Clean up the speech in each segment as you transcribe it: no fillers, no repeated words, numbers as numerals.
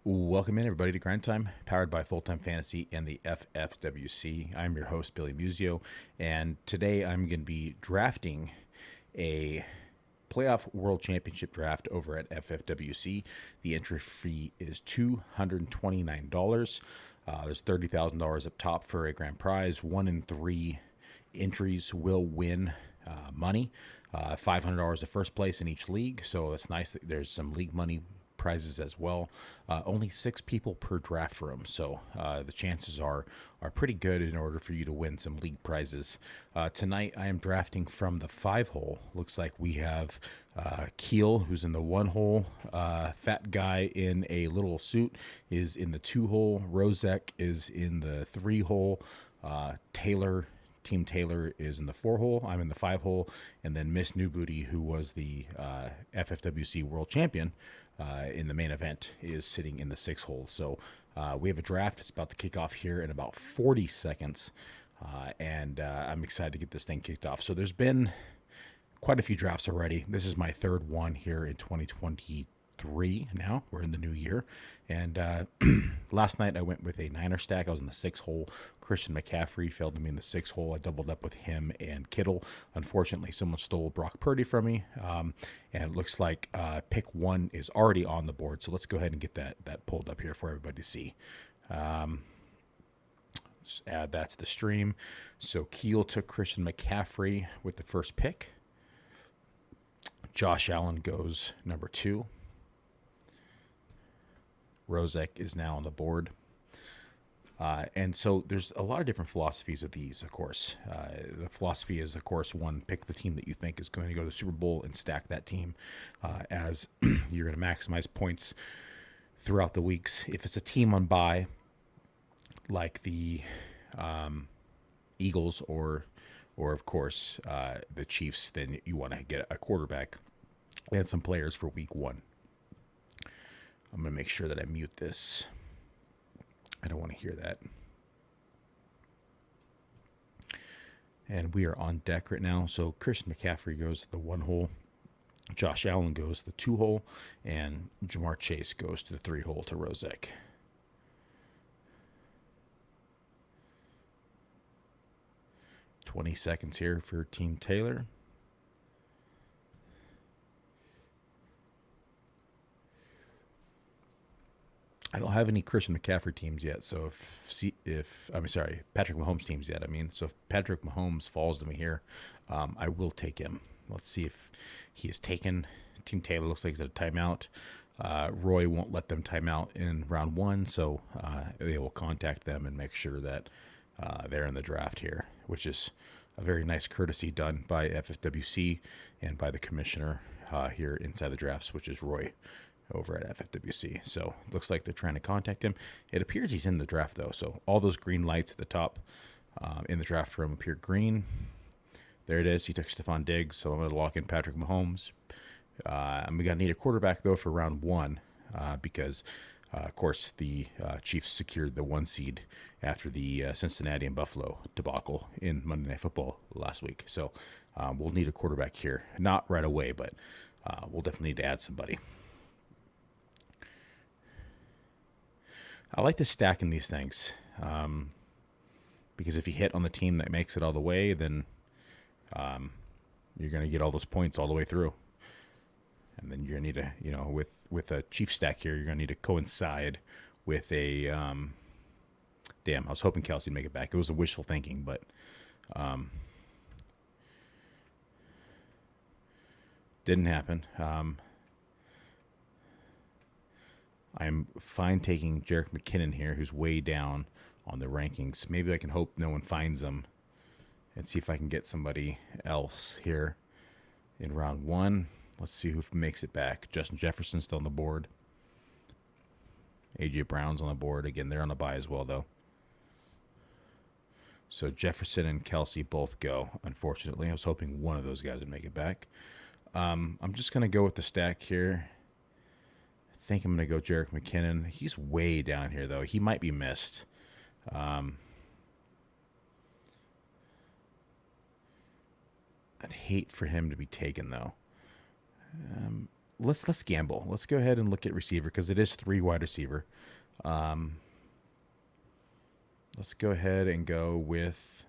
Welcome in, everybody, to Grind Time, powered by Full Time Fantasy and the FFWC. I'm your host, Billy Muzio, and today I'm going to be drafting a playoff world championship draft over at FFWC. The entry fee is $229. There's $30,000 up top for a grand prize. 1 in 3 entries will win money. $500 the first place in each league, so it's nice that there's some league money prizes as well. Only 6 people per draft room, so the chances are pretty good in order for you to win some league prizes. Tonight I am drafting from the 5 hole. Looks like we have Keel, who's in the 1 hole. Fat guy in a little suit is in the 2 hole. Rozek is in the 3 hole. Team Taylor is in the 4 hole. I'm in the 5 hole. And then Miss New Booty, who was the FFWC world champion in the main event, is sitting in the 6 hole. So we have a draft. It's about to kick off here in about 40 seconds. And I'm excited to get this thing kicked off. So there's been quite a few drafts already. This is my 3rd one here in 2023 now. We're in the new year. And last night I went with a 9er stack. I was in the 6 hole. Christian McCaffrey failed to me in the 6 hole. I doubled up with him and Kittle. Unfortunately, someone stole Brock Purdy from me. And it looks like pick 1 is already on the board. So let's go ahead and get that pulled up here for everybody to see. Just add that to the stream. So Keel took Christian McCaffrey with the first pick. Josh Allen goes number 2. Rozek is now on the board. And so there's a lot of different philosophies of these, of course. The philosophy is, of course, one, pick the team that you think is going to go to the Super Bowl and stack that team as you're going to maximize points throughout the weeks. If it's a team on bye, like the Eagles or of course, the Chiefs, then you want to get a quarterback and some players for week 1. I'm going to make sure that I mute this. I don't want to hear that. And we are on deck right now. So Christian McCaffrey goes to the 1 hole. Josh Allen goes to the 2 hole. And Jamar Chase goes to the 3 hole to Rozek. $20 seconds here for Team Taylor. I don't have any Christian McCaffrey teams yet, so Patrick Mahomes teams yet. So if Patrick Mahomes falls to me here, I will take him. Let's see if he is taken. Team Taylor looks like he's at a timeout. Roy won't let them time out in round 1, so they will contact them and make sure that they're in the draft here, which is a very nice courtesy done by FFWC and by the commissioner here inside the drafts, which is Roy over at FFWC. So it looks like they're trying to contact him. It appears he's in the draft, though. So all those green lights at the top in the draft room appear green. There it is. He took Stephon Diggs, so I'm going to lock in Patrick Mahomes. I'm going to need a quarterback, though, for round 1 because, of course, the Chiefs secured the 1 seed after the Cincinnati and Buffalo debacle in Monday Night Football last week. So we'll need a quarterback here. Not right away, but we'll definitely need to add somebody. I like to stack in these things because if you hit on the team that makes it all the way, then you're going to get all those points all the way through. And then you're going to need to, with a Chief stack here, you're going to need to coincide with a, I was hoping Kelsey would make it back. It was a wishful thinking, but didn't happen. I'm fine taking Jerick McKinnon here, who's way down on the rankings. Maybe I can hope no one finds him and see if I can get somebody else here in round 1. Let's see who makes it back. Justin Jefferson's still on the board. A.J. Brown's on the board. Again, they're on the bye as well, though. So Jefferson and Kelsey both go, unfortunately. I was hoping one of those guys would make it back. I'm just going to go with the stack here. I think I'm going to go Jerick McKinnon. He's way down here, though. He might be missed. I'd hate for him to be taken, though. let's gamble. Let's go ahead and look at receiver because it is 3 wide receiver. Um, let's go ahead and go with.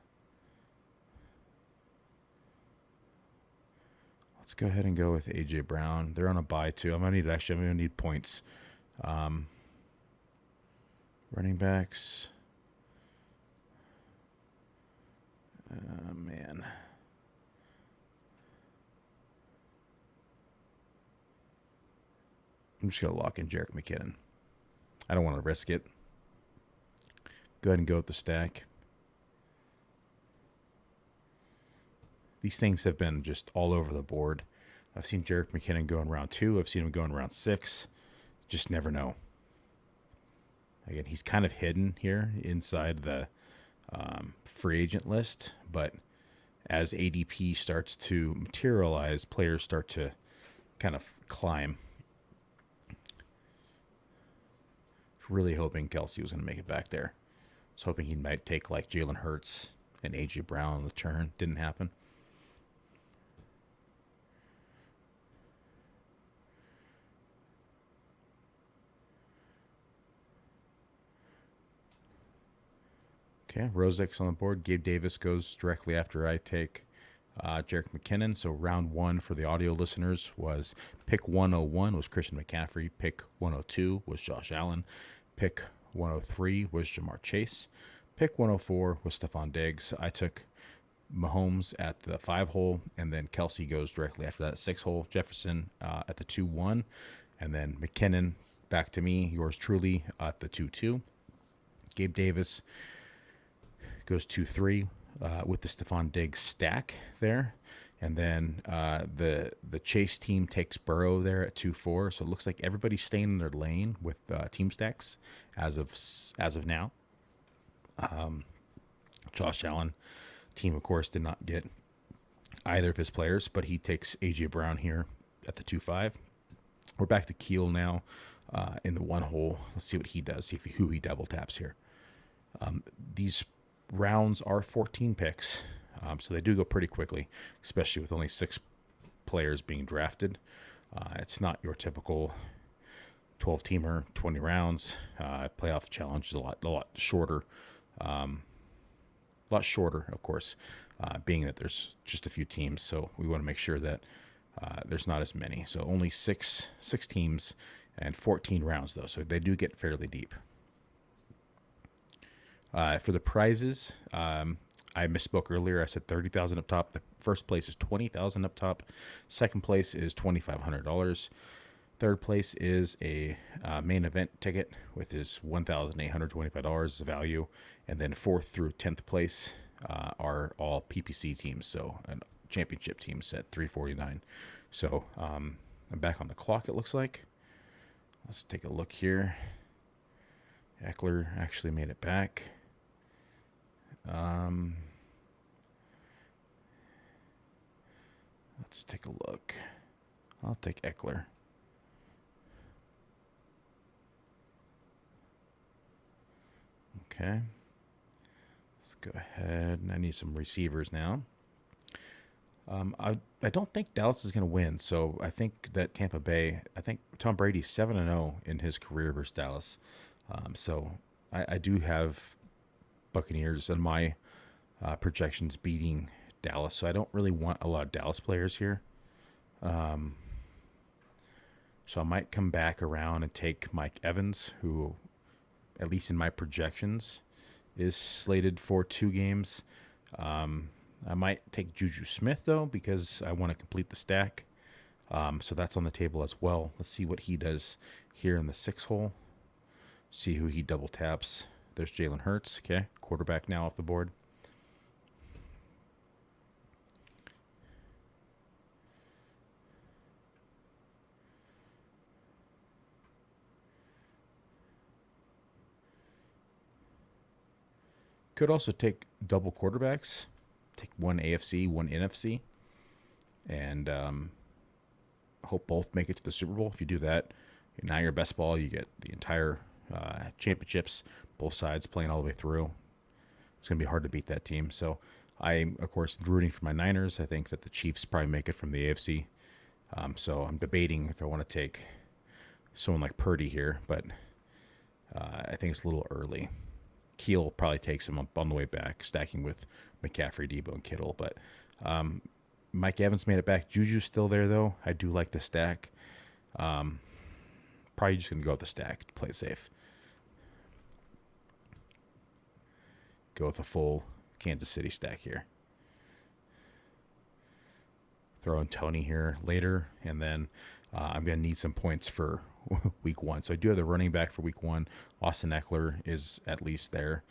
Let's go ahead and go with AJ Brown. They're on a bye too. I'm gonna need points. Um, running backs. Man. I'm just gonna lock in Jerick McKinnon. I don't want to risk it. Go ahead and go with the stack. These things have been just all over the board. I've seen Jerick McKinnon go in round 2. I've seen him go in round 6. Just never know. Again, he's kind of hidden here inside the free agent list, but as ADP starts to materialize, players start to kind of climb. Really hoping Kelsey was going to make it back there. I was hoping he might take like Jalen Hurts and AJ Brown on the turn. Didn't happen. Okay, Rozek's on the board. Gabe Davis goes directly after I take Jerick McKinnon. So round 1 for the audio listeners was pick 101 was Christian McCaffrey. Pick 102 was Josh Allen. Pick 103 was Jamar Chase. Pick 104 was Stephon Diggs. I took Mahomes at the 5 hole, and then Kelsey goes directly after that 6 hole. Jefferson at the 2-1, and then McKinnon back to me, yours truly, at the 2-2. Gabe Davis goes 2-3 with the Stephon Diggs stack there. And then the Chase team takes Burrow there at 2-4. So it looks like everybody's staying in their lane with team stacks as of now. Josh Allen team, of course, did not get either of his players, but he takes AJ Brown here at the 2-5. We're back to Keel now in the 1 hole. Let's see what he does. See who he double taps here. These rounds are 14 picks. So they do go pretty quickly, especially with only 6 players being drafted. It's not your typical 12-teamer, 20 rounds. Playoff challenge is a lot shorter. Of course, being that there's just a few teams. So we want to make sure that there's not as many. So only six teams and 14 rounds, though. So they do get fairly deep. For the prizes, I misspoke earlier. I said $30,000 up top. The first place is $20,000 up top. Second place is $2,500. Third place is a main event ticket with his $1,825 value, and then 4th through 10th place are all PPC teams, so championship teams at $349. So I'm back on the clock. It looks like. Let's take a look here. Eckler actually made it back. Let's take a look. I'll take Eckler. Okay. Let's go ahead. I need some receivers now. I don't think Dallas is going to win, so I think that Tampa Bay. I think Tom Brady's 7-0 in his career versus Dallas. So I do have Buccaneers and my projections beating Dallas, so I don't really want a lot of Dallas players here. So I might come back around and take Mike Evans, who, at least in my projections, is slated for 2 games. I might take Juju Smith, though, because I want to complete the stack. So that's on the table as well. Let's see what he does here in the 6 hole. See who he double taps. There's Jalen Hurts. Okay, quarterback now off the board. Could also take double quarterbacks. Take one AFC, one NFC. And hope both make it to the Super Bowl. If you do that, now your best ball, you get the entire championships, both sides playing all the way through. It's going to be hard to beat that team. So I'm, of course, rooting for my Niners. I think that the Chiefs probably make it from the AFC. So I'm debating if I want to take someone like Purdy here, but I think it's a little early. Keel probably takes him up on the way back, stacking with McCaffrey, Debo, and Kittle. But Mike Evans made it back. Juju's still there, though. I do like the stack. Probably just going to go with the stack to play it safe. Go with a full Kansas City stack here. Throw in Tony here later, and then I'm going to need some points for week 1. So I do have the running back for week 1. Austin Eckler is at least there.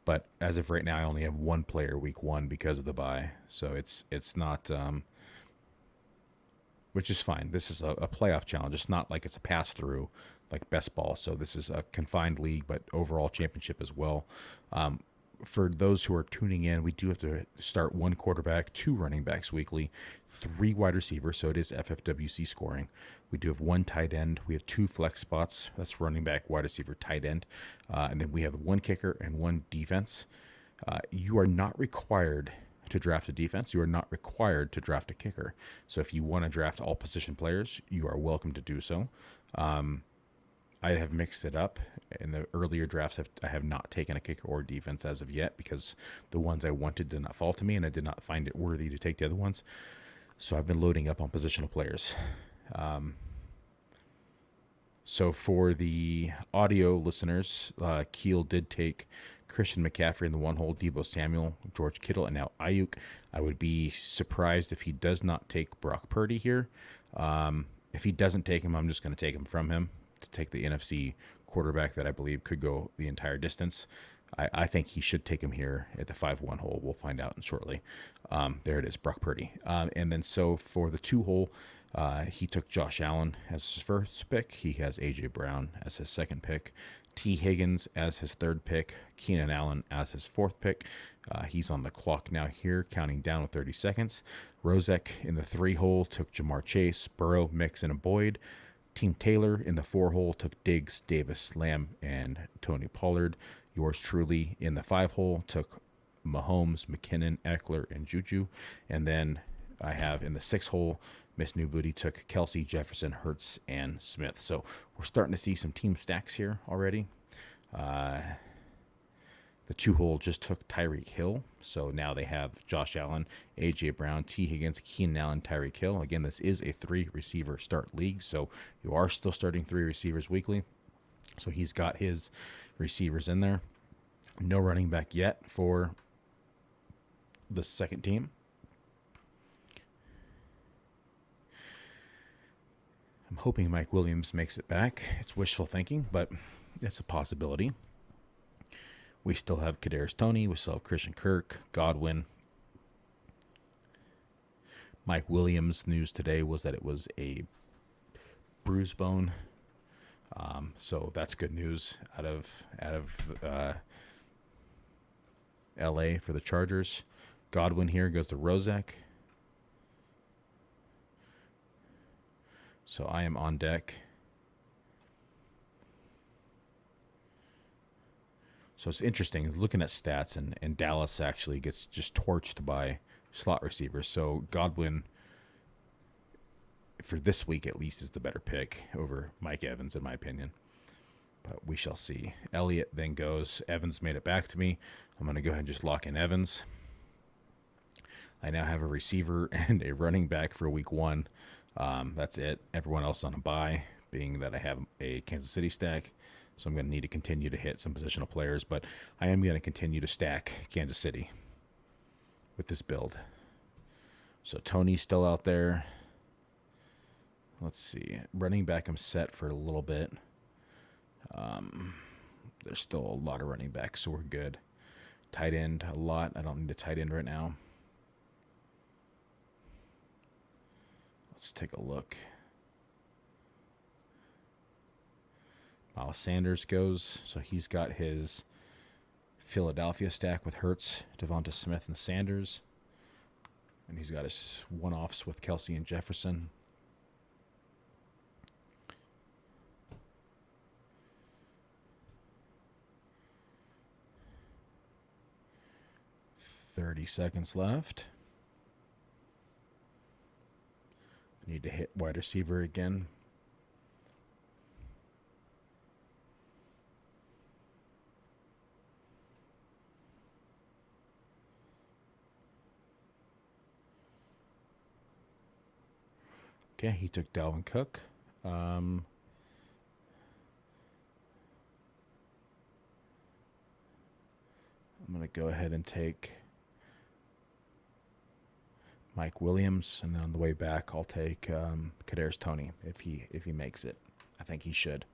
But as of right now, I only have one player week 1 because of the bye. So it's not, which is fine. This is a playoff challenge. It's not like it's a pass through like best ball. So this is a confined league, but overall championship as well. For those who are tuning in, we do have to start 1 quarterback, 2 running backs weekly, 3 wide receivers. So it is FFWC scoring. We do have 1 tight end. We have 2 flex spots. That's running back, wide receiver, tight end. And then we have 1 kicker and 1 defense. You are not required to draft a defense. You are not required to draft a kicker. So if you want to draft all position players, you are welcome to do so. I have mixed it up. In the earlier drafts, I have not taken a kicker or defense as of yet because the ones I wanted did not fall to me, and I did not find it worthy to take the other ones. So I've been loading up on positional players. So for the audio listeners, Keel did take Christian McCaffrey in the 1 hole, Debo Samuel, George Kittle, and now Ayuk. I would be surprised if he does not take Brock Purdy here. If he doesn't take him, I'm just going to take him from him to take the NFC quarterback that I believe could go the entire distance. I think he should take him here at the 5-1 hole. We'll find out shortly. There it is, Brock Purdy. And then so for the 2 hole, he took Josh Allen as his first pick. He has A.J. Brown as his second pick. T. Higgins as his third pick. Keenan Allen as his fourth pick. He's on the clock now here, counting down with 30 seconds. Rozek in the 3 hole took Jamar Chase, Burrow, Mixon, and Boyd. Team Taylor in the 4 hole took Diggs, Davis, Lamb, and Tony Pollard. Yours truly in the 5 hole took Mahomes, McKinnon, Eckler, and Juju. And then I have in the 6 hole, Miss New Booty took Kelsey, Jefferson, Hurts, and Smith. So we're starting to see some team stacks here already. The 2 hole just took Tyreek Hill. So now they have Josh Allen, A.J. Brown, T. Higgins, Keenan Allen, Tyreek Hill. Again, this is a 3-receiver start league. So you are still starting 3 receivers weekly. So he's got his receivers in there. No running back yet for the second team. I'm hoping Mike Williams makes it back. It's wishful thinking, but it's a possibility. We still have Kadarius Toney. We still have Christian Kirk, Godwin. Mike Williams' news today was that it was a bruised bone. So that's good news out of L.A. for the Chargers. Godwin here goes to Rozek. So I am on deck. So it's interesting looking at stats, and Dallas actually gets just torched by slot receivers. So Godwin, for this week at least, is the better pick over Mike Evans, in my opinion. But we shall see. Elliott then goes. Evans made it back to me. I'm going to go ahead and just lock in Evans. I now have a receiver and a running back for week 1. That's it. Everyone else on a bye, being that I have a Kansas City stack. So I'm going to need to continue to hit some positional players, but I am going to continue to stack Kansas City with this build. So Tony's still out there. Let's see. Running back, I'm set for a little bit. There's still a lot of running backs, so we're good. Tight end, a lot. I don't need a tight end right now. Let's take a look. Miles Sanders goes, so he's got his Philadelphia stack with Hurts, Devonta Smith, and Sanders. And he's got his one-offs with Kelsey and Jefferson. 30 seconds left. Need to hit wide receiver again. Okay, he took Dalvin Cook. I'm going to go ahead and take Mike Williams, and then on the way back, I'll take Kadarius Toney if he makes it. I think he should.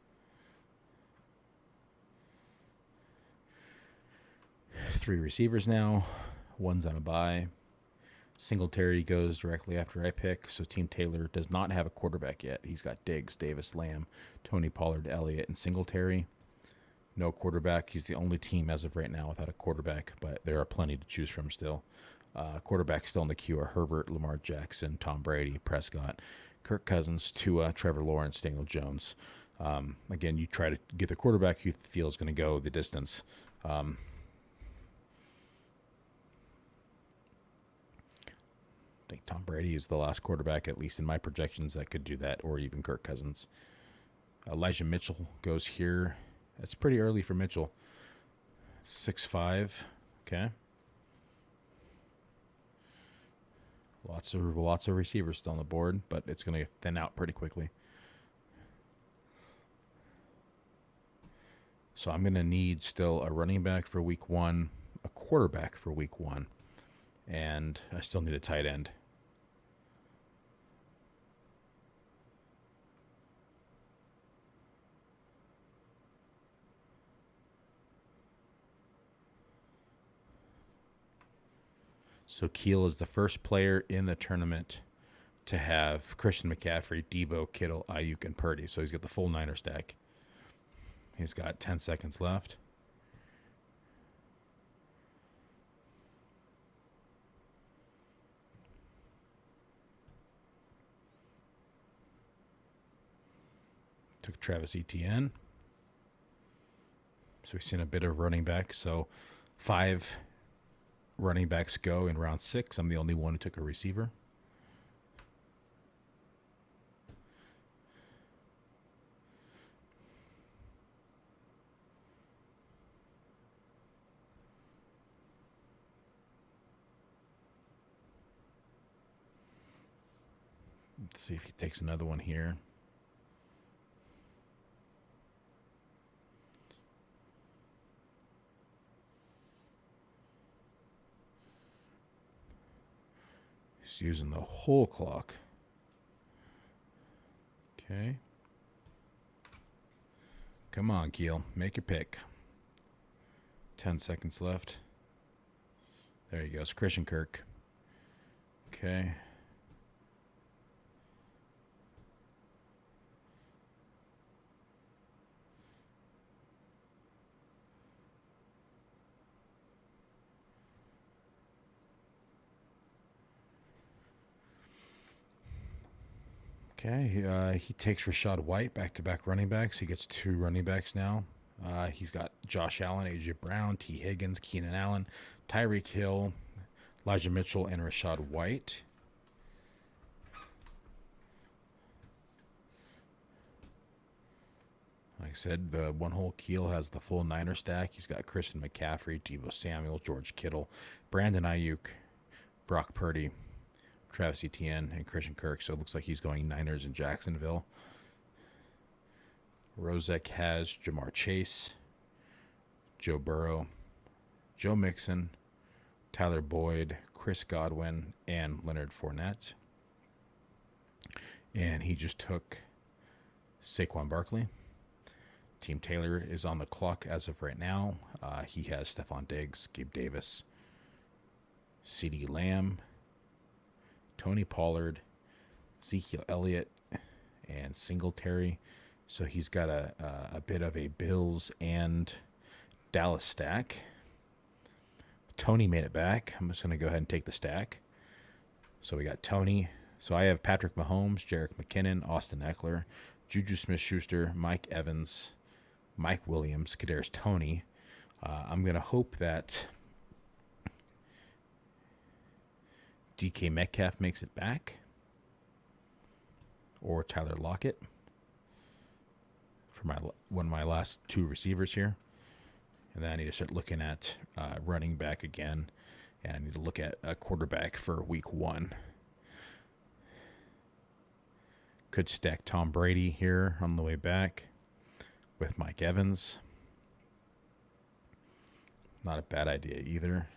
3 receivers now. One's on a bye. Singletary goes directly after I pick, so Team Taylor does not have a quarterback yet. He's got Diggs, Davis, Lamb, Tony Pollard, Elliott, and Singletary. No quarterback. He's the only team as of right now without a quarterback, but there are plenty to choose from still. Quarterbacks still in the queue are Herbert, Lamar Jackson, Tom Brady, Prescott, Kirk Cousins, Tua, Trevor Lawrence, Daniel Jones. Again, you try to get the quarterback you feel is going to go the distance. I think Tom Brady is the last quarterback, at least in my projections, that could do that, or even Kirk Cousins. Elijah Mitchell goes here. That's pretty early for Mitchell. 6'5". Okay. Lots of receivers still on the board, but it's going to thin out pretty quickly. So I'm going to need still a running back for week 1, a quarterback for week 1, and I still need a tight end. So Keel is the first player in the tournament to have Christian McCaffrey, Debo, Kittle, Ayuk, and Purdy. So he's got the full Niner stack. He's got 10 seconds left. Took Travis Etienne. So we've seen a bit of running back. So 5 running backs go in round 6. I'm the only one who took a receiver. Let's see if he takes another one here. He's using the whole clock. Okay. Come on, Keel. Make your pick. 10 seconds left. There he goes. Christian Kirk. Okay. Okay, he takes Rashad White, back-to-back running backs. He gets 2 running backs now. He's got Josh Allen, A.J. Brown, T. Higgins, Keenan Allen, Tyreek Hill, Elijah Mitchell, and Rashad White. Like I said, the one-hole Keel has the full Niner stack. He's got Christian McCaffrey, Deebo Samuel, George Kittle, Brandon Ayuk, Brock Purdy, Travis Etienne, and Christian Kirk. So it looks like he's going Niners in Jacksonville. Rozek has Jamar Chase, Joe Burrow, Joe Mixon, Tyler Boyd, Chris Godwin, and Leonard Fournette. And he just took Saquon Barkley. Team Taylor is on the clock as of right now. He has Stephon Diggs, Gabe Davis, CeeDee Lamb, Tony Pollard, Ezekiel Elliott, and Singletary. So he's got a bit of a Bills and Dallas stack. Tony made it back. I'm just going to go ahead and take the stack. So we got Tony. So I have Patrick Mahomes, Jerick McKinnon, Austin Eckler, Juju Smith-Schuster, Mike Evans, Mike Williams, Kadarius Toney. I'm going to hope that DK Metcalf makes it back, or Tyler Lockett for one of my last two receivers here. And then I need to start looking at running back again, and I need to look at a quarterback for week 1. Could stack Tom Brady here on the way back with Mike Evans. Not a bad idea either.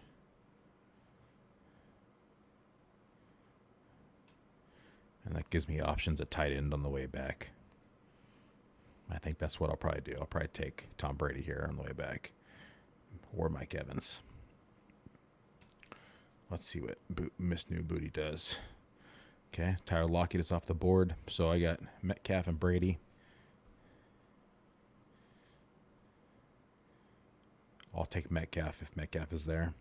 And that gives me options at tight end on the way back. I think that's what I'll probably do. I'll probably take Tom Brady here on the way back, or Mike Evans. Let's see what Miss New Booty does. Okay, Tyler Lockett is off the board, so I got Metcalf and Brady. I'll take Metcalf if Metcalf is there.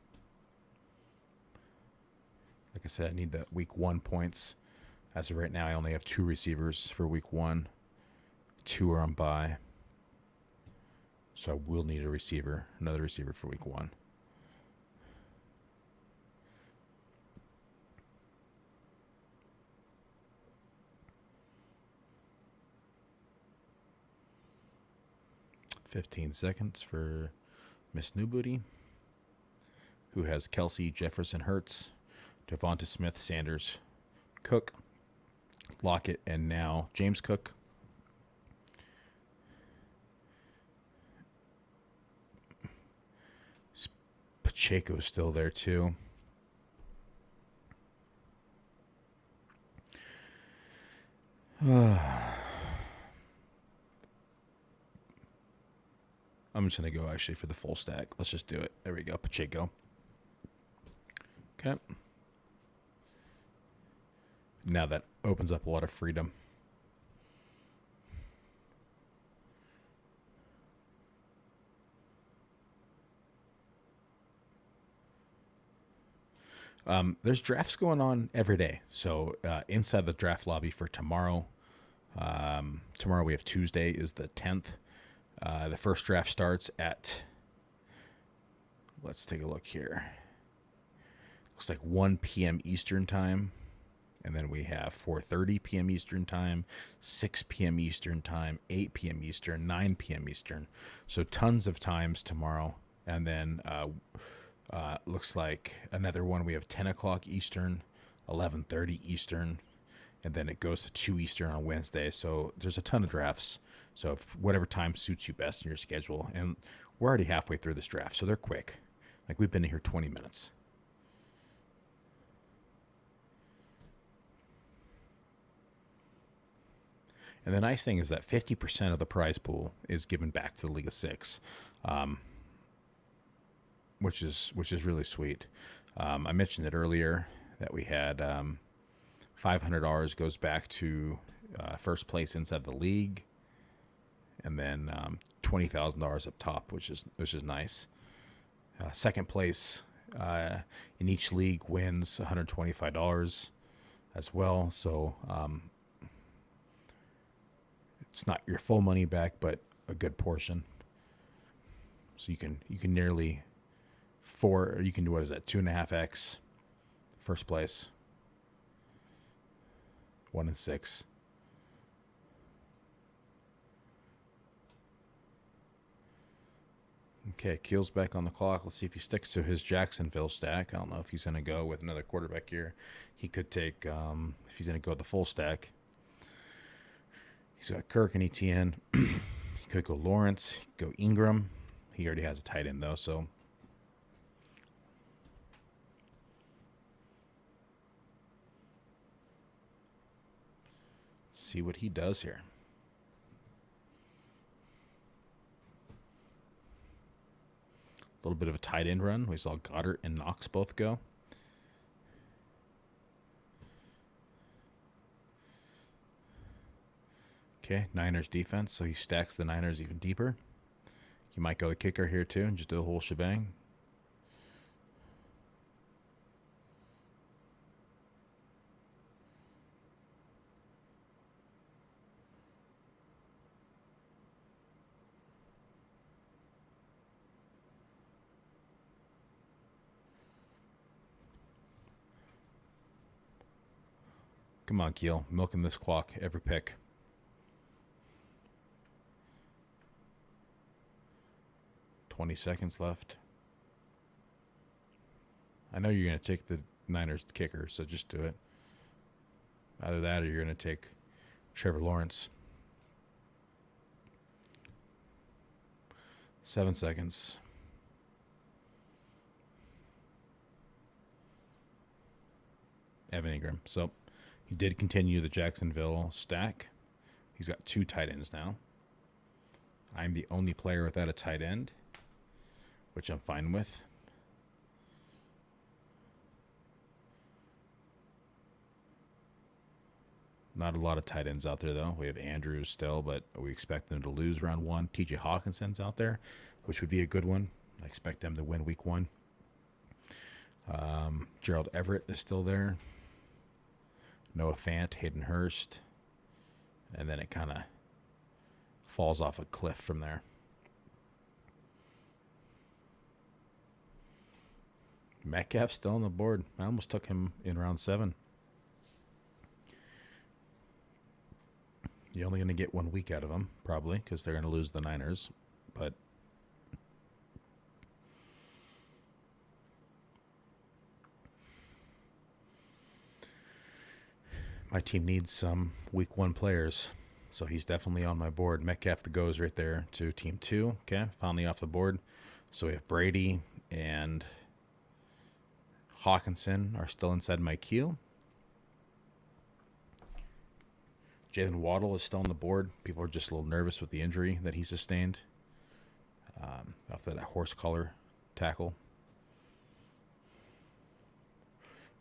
Like I said, I need the week 1 points. As of right now, I only have 2 receivers for week 1. 2 are on bye. So I will need another receiver for week 1. $15 seconds for Miss New Booty, who has Kelsey, Jefferson, Hurts, Devonta Smith, Sanders, Cook, Lockett, and now James Cook. Pacheco's still there too. I'm just going to go actually for the full stack. Let's just do it. There we go. Pacheco. Okay. Now that opens up a lot of freedom. There's drafts going on every day. So inside the draft lobby for tomorrow, tomorrow we have Tuesday is the 10th. The first draft starts at, let's take a look here. Looks like 1 p.m. Eastern time. And then we have 4:30 p.m. Eastern time, 6 p.m. Eastern time, 8 p.m. Eastern, 9 p.m. Eastern. So tons of times tomorrow. And then looks like another one. We have 10 o'clock Eastern, 11:30 Eastern, and then it goes to 2 Eastern on Wednesday. So there's a ton of drafts. So if whatever time suits you best in your schedule. And we're already halfway through this draft, so they're quick. Like we've been here 20 minutes. And the nice thing is that 50% of the prize pool is given back to the League of Six, which is really sweet. I mentioned it earlier that we had $500 goes back to first place inside the league, and then $20,000 up top, which is nice. Second place in each league wins $125 as well. So it's not your full money back, but a good portion. So you can nearly you can do, what is that, 2.5x first place, 1 in 6. Okay, Keel's back on the clock. Let's see if he sticks to his Jacksonville stack. I don't know if he's going to go with another quarterback here. He could take, if he's going to go the full stack, he's got Kirk and ETN. He could go Lawrence, he could go Ingram. He already has a tight end, though, so. Let's see what he does here. A little bit of a tight end run. We saw Goddard and Knox both go. Okay, Niners defense, so he stacks the Niners even deeper. You might go the kicker here too and just do the whole shebang. Come on, Keel. Milking this clock every pick. $20 left. I know you're going to take the Niners kicker, so just do it. Either that or you're going to take Trevor Lawrence. 7 seconds. Evan Ingram. So he did continue the Jacksonville stack. He's got 2 tight ends now. I'm the only player without a tight end, which I'm fine with. Not a lot of tight ends out there, though. We have Andrews still, but we expect them to lose round 1. TJ Hawkinson's out there, which would be a good one. I expect them to win week 1. Gerald Everett is still there. Noah Fant, Hayden Hurst. And then it kind of falls off a cliff from there. Metcalf's still on the board. I almost took him in round 7. You're only going to get 1 week out of him, probably, because they're going to lose the Niners. But my team needs some week 1 players, so he's definitely on my board. Metcalf goes right there to team 2. Okay, finally off the board. So we have Brady and Hawkinson are still inside my queue. Jalen Waddle is still on the board. People are just a little nervous with the injury that he sustained off that horse collar tackle.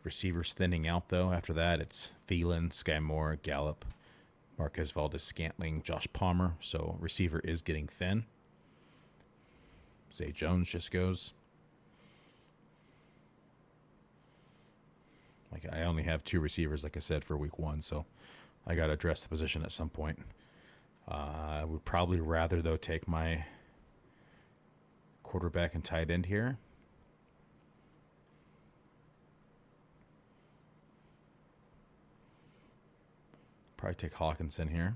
Receivers thinning out, though. After that, it's Thielen, Sky Moore, Gallup, Marquez Valdez-Scantling, Josh Palmer. So receiver is getting thin. Zay Jones just goes. Like, I only have 2 receivers, like I said, for week 1, so I got to address the position at some point. I would probably rather, though, take my quarterback and tight end here. Probably take Hawkinson here.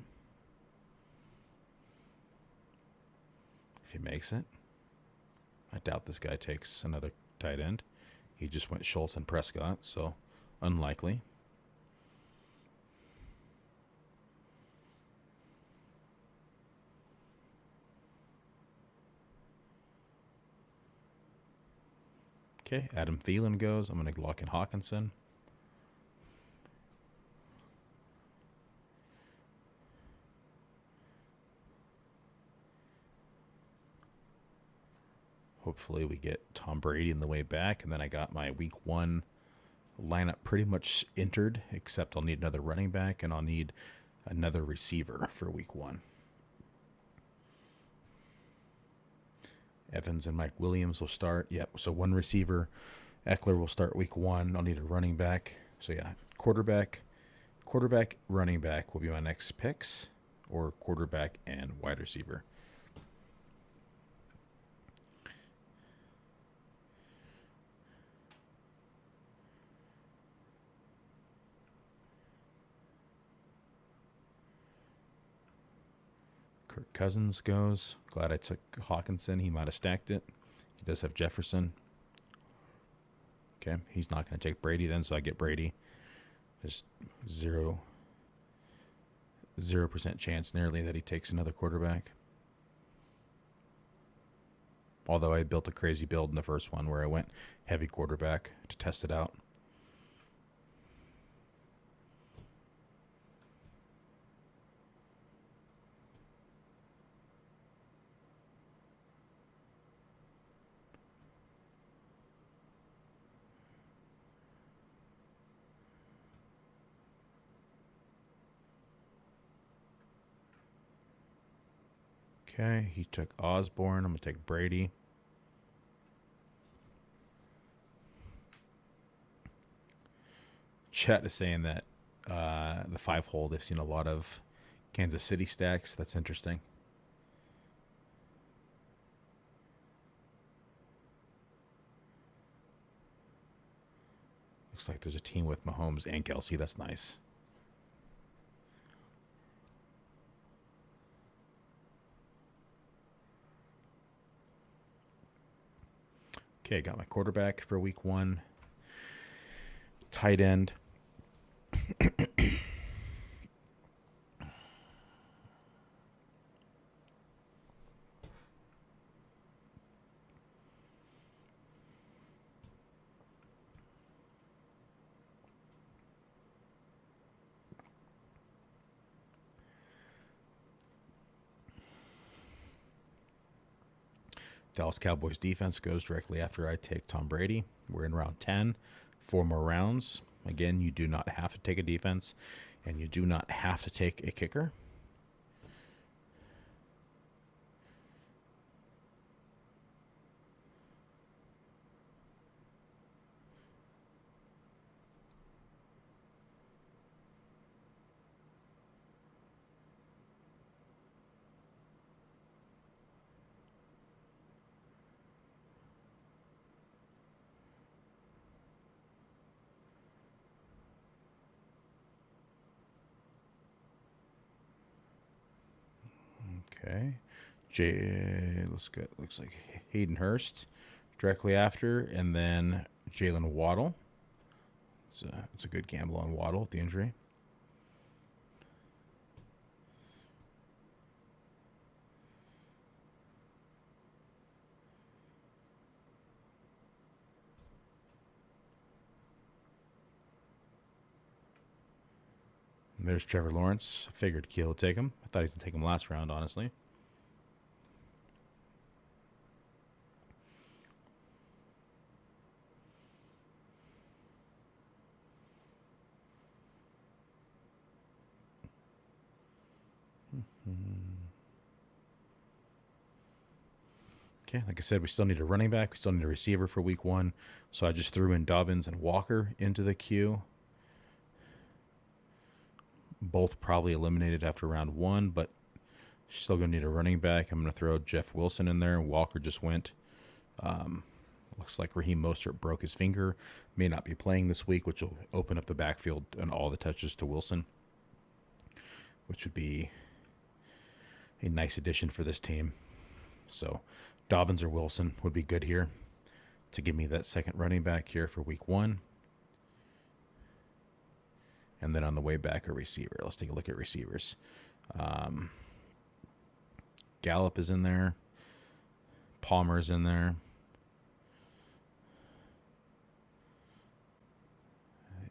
If he makes it. I doubt this guy takes another tight end. He just went Schultz and Prescott, so unlikely. Okay, Adam Thielen goes. I'm going to lock in Hawkinson. Hopefully we get Tom Brady in the way back, and then I got my week 1 lineup pretty much entered, except I'll need another running back, and I'll need another receiver for week 1. Evans and Mike Williams will start. Yep, so 1 receiver. Eckler will start week 1. I'll need a running back. So, yeah, quarterback, running back will be my next picks, or quarterback and wide receiver. Kirk Cousins goes. Glad I took Hawkinson. He might have stacked it. He does have Jefferson. Okay, he's not going to take Brady then, so I get Brady. There's 0% chance nearly that he takes another quarterback. Although I built a crazy build in the first one where I went heavy quarterback to test it out. Okay, he took Osborne. I'm going to take Brady. Chat is saying that the 5-hole, they've seen a lot of Kansas City stacks. That's interesting. Looks like there's a team with Mahomes and Kelsey. That's nice. Okay, got my quarterback for week 1. Tight end. Dallas Cowboys defense goes directly after I take Tom Brady. We're in round 10, 4 more rounds. Again, you do not have to take a defense, and you do not have to take a kicker. Okay. Looks like Hayden Hurst directly after, and then Jalen Waddle. It's a good gamble on Waddle with the injury. And there's Trevor Lawrence. Figured Keel would take him. I thought he was going to take him last round, honestly. Okay, like I said, we still need a running back. We still need a receiver for week 1. So I just threw in Dobbins and Walker into the queue. Both probably eliminated after round 1, but still going to need a running back. I'm going to throw Jeff Wilson in there. Walker just went. Looks like Raheem Mostert broke his finger. May not be playing this week, which will open up the backfield and all the touches to Wilson, which would be a nice addition for this team. So Dobbins or Wilson would be good here to give me that second running back here for week 1. And then on the way back, a receiver. Let's take a look at receivers. Gallup is in there. Palmer's in there.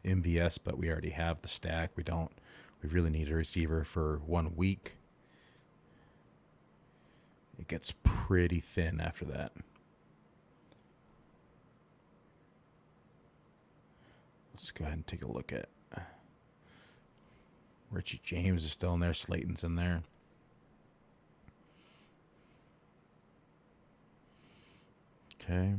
MVS, but we already have the stack. We really need a receiver for 1 week. It gets pretty thin after that. Let's go ahead and take a look at Richie James is still in there. Slayton's in there. Okay.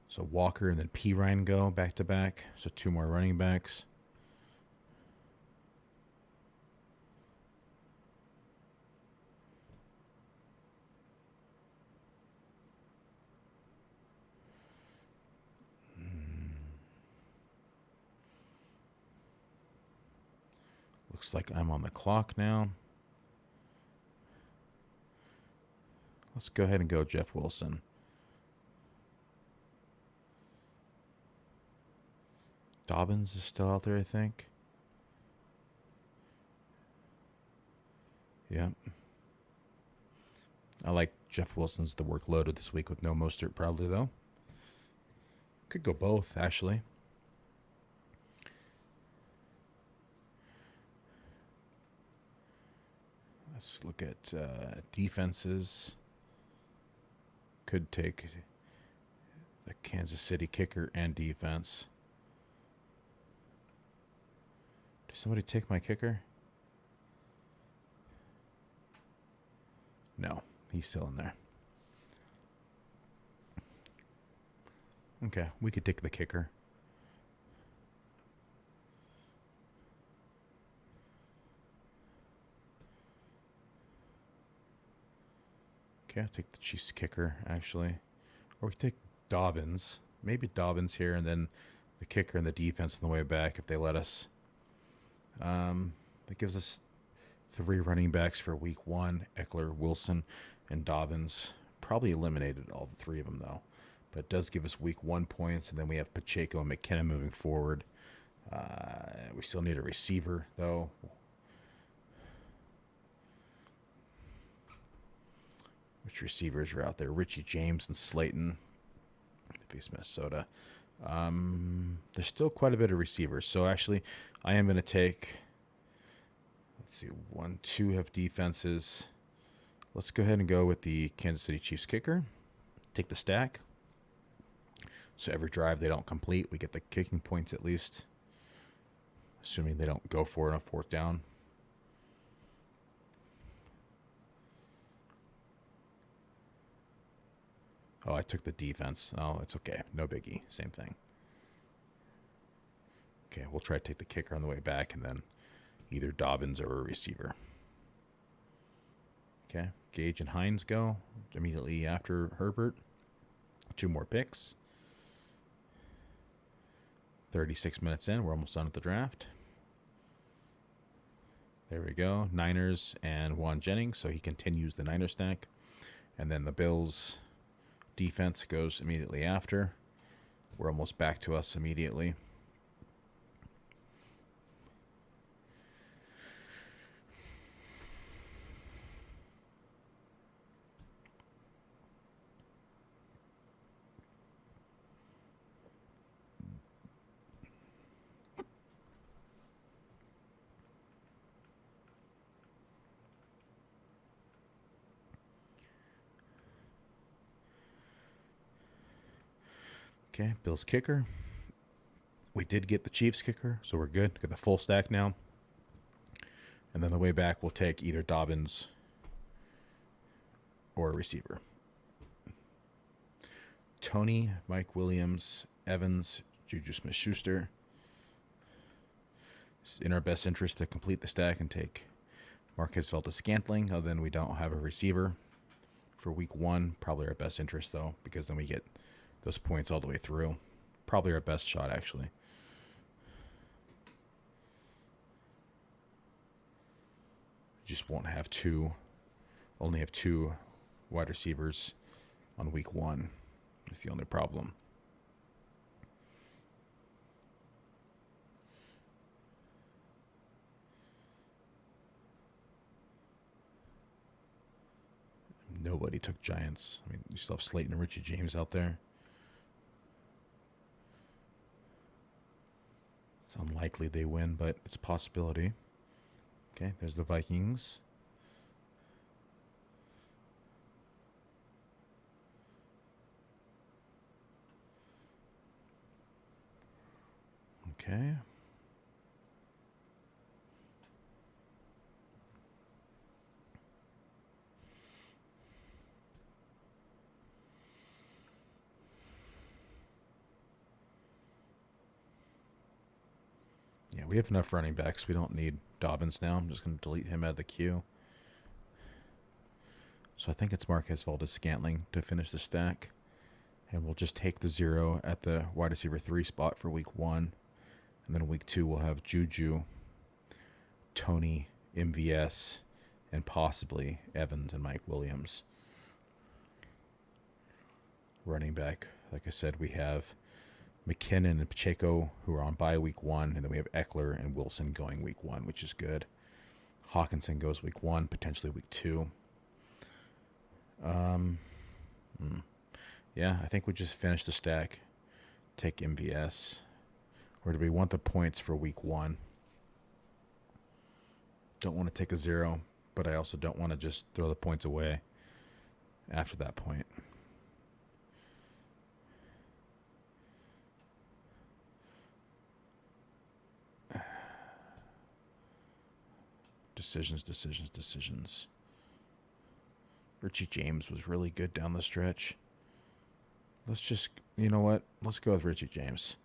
So Walker and then P. Ryan go back to back. So 2 more running backs. Looks like I'm on the clock now. Let's go ahead and go Jeff Wilson. Dobbins is still out there, I think. Yeah. I like Jeff Wilson's the workload this week with no Mostert probably, though. Could go both, actually. Let's look at defenses. Could take the Kansas City kicker and defense. Did somebody take my kicker? No, he's still in there. Okay, we could take the kicker. Okay, I'll take the Chiefs kicker, actually. Or we could take Dobbins. Maybe Dobbins here, and then the kicker and the defense on the way back if they let us. That gives us 3 running backs for week 1. Eckler, Wilson, and Dobbins. Probably eliminated all the three of them, though. But it does give us week 1 points, and then we have Pacheco and McKinnon moving forward. We still need a receiver, though. Which receivers are out there? Richie James and Slayton. If he's Minnesota. There's still quite a bit of receivers. So actually, I am going to take, let's see, 1, 2 have defenses. Let's go ahead and go with the Kansas City Chiefs kicker. Take the stack. So every drive they don't complete, we get the kicking points at least. Assuming they don't go for it on 4th down. Oh, I took the defense. Oh, it's okay. No biggie. Same thing. Okay, we'll try to take the kicker on the way back and then either Dobbins or a receiver. Okay, Gage and Hines go immediately after Herbert. 2 more picks. 36 minutes in. We're almost done with the draft. There we go. Niners and Juan Jennings, so he continues the Niner stack. And then the Bills defense goes immediately after. We're almost back to us immediately. Okay, Bills kicker. We did get the Chiefs kicker, so we're good. Got the full stack now. And then the way back, we'll take either Dobbins or a receiver. Tony, Mike Williams, Evans, Juju Smith-Schuster. It's in our best interest to complete the stack and take Marquez Valdes-Scantling. Other than we don't have a receiver for week 1. Probably our best interest, though, because then we get those points all the way through. Probably our best shot, actually. Just won't have only have 2 wide receivers on week 1. That's the only problem. Nobody took Giants. I mean, you still have Slayton and Richie James out there. It's unlikely they win, but it's a possibility. Okay, there's the Vikings. Okay. Yeah, we have enough running backs. We don't need Dobbins now. I'm just going to delete him out of the queue. So I think it's Marquez Valdes-Scantling to finish the stack. And we'll just take the 0 at the wide receiver 3 spot for week 1. And then week 2 we'll have Juju, Tony, MVS, and possibly Evans and Mike Williams. Running back, like I said, we have McKinnon and Pacheco, who are on bye week 1, and then we have Eckler and Wilson going week 1, which is good. Hawkinson goes week 1, potentially week 2. Yeah, I think we just finish the stack. Take MVS. Or do we want the points for week 1? Don't want to take a 0, but I also don't want to just throw the points away after that point. Decisions. Richie James was really good down the stretch. Let's just, you know what? Let's go with Richie James.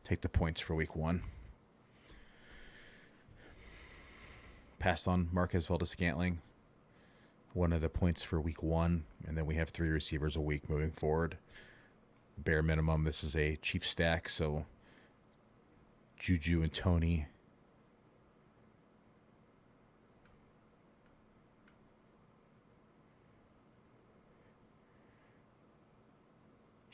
Take the points for week 1. Passed on Marquez Valdes-Scantling. 1 of the points for week 1. And then we have 3 receivers a week moving forward. Bare minimum, this is a Chief stack, so Juju and Tony.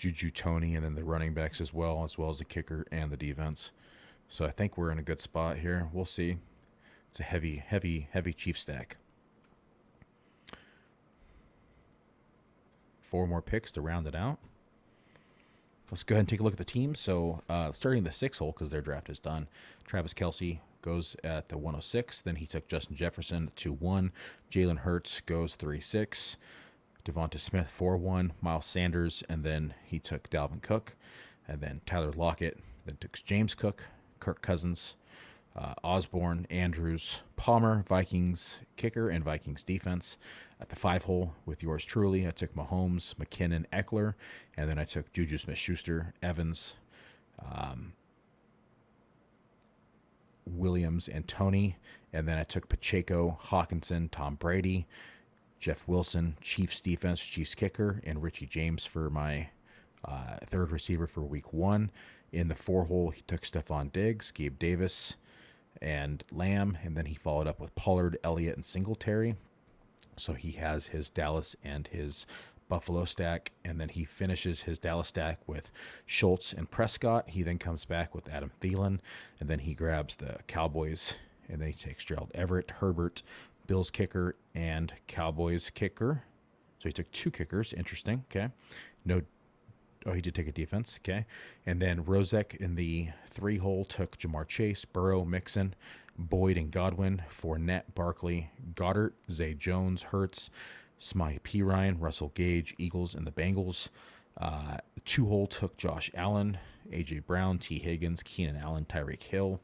Juju Tony, and then the running backs as well as the kicker and the defense. So I think we're in a good spot here. We'll see. It's a heavy Chief stack. 4 more picks to round it out. Let's go ahead and take a look at the team. So starting the 6 hole, because their draft is done, Travis Kelce goes at the 106. Then he took Justin Jefferson at 2-1. Jalen Hurts goes 3-6. Devonta Smith 4-1. Miles Sanders, and then he took Dalvin Cook. And then Tyler Lockett, then took James Cook, Kirk Cousins, Osborne, Andrews, Palmer, Vikings kicker, and Vikings defense. At the 5 hole with yours truly, I took Mahomes, McKinnon, Eckler, and then I took Juju Smith-Schuster, Evans, Williams, and Tony. And then I took Pacheco, Hawkinson, Tom Brady, Jeff Wilson, Chiefs defense, Chiefs kicker, and Richie James for my 3rd receiver for week 1. In the 4 hole, he took Stephon Diggs, Gabe Davis, and Lamb, and then he followed up with Pollard, Elliott, and Singletary. So he has his Dallas and his Buffalo stack, and then he finishes his Dallas stack with Schultz and Prescott. He then comes back with Adam Thielen, and then he grabs the Cowboys, and then he takes Gerald Everett, Herbert, Bills kicker, and Cowboys kicker. So he took 2 kickers. Interesting. Okay. He did take a defense. Okay. And then Rozek in the 3 hole took Jamar Chase, Burrow, Mixon, Boyd, and Godwin. Fournette, Barkley, Goddard, Zay Jones, Hurts, Smy P. Ryan, Russell Gage, Eagles, and the Bengals. The 2 hole took Josh Allen, A.J. Brown, T. Higgins, Keenan Allen, Tyreek Hill,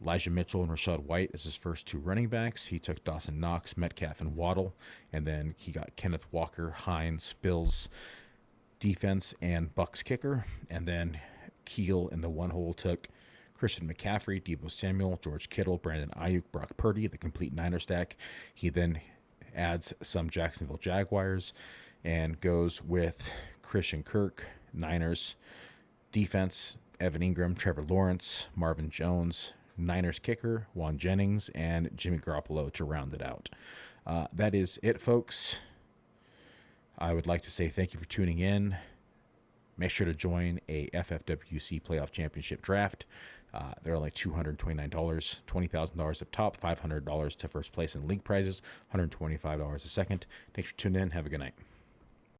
Elijah Mitchell, and Rashad White as his first 2 running backs. He took Dawson Knox, Metcalf, and Waddle. And then he got Kenneth Walker, Hines, Bills defense, and Bucks kicker. And then Keel in the 1 hole took Christian McCaffrey, Deebo Samuel, George Kittle, Brandon Ayuk, Brock Purdy, the complete Niner stack. He then adds some Jacksonville Jaguars and goes with Christian Kirk, Niners defense, Evan Ingram, Trevor Lawrence, Marvin Jones, Niners kicker, Juan Jennings, and Jimmy Garoppolo to round it out. That is it, folks. I would like to say thank you for tuning in. Make sure to join a FFWC Playoff Championship draft. They're only $229, $20,000 up top, $500 to first place in league prizes, $125 a second. Thanks for tuning in. Have a good night.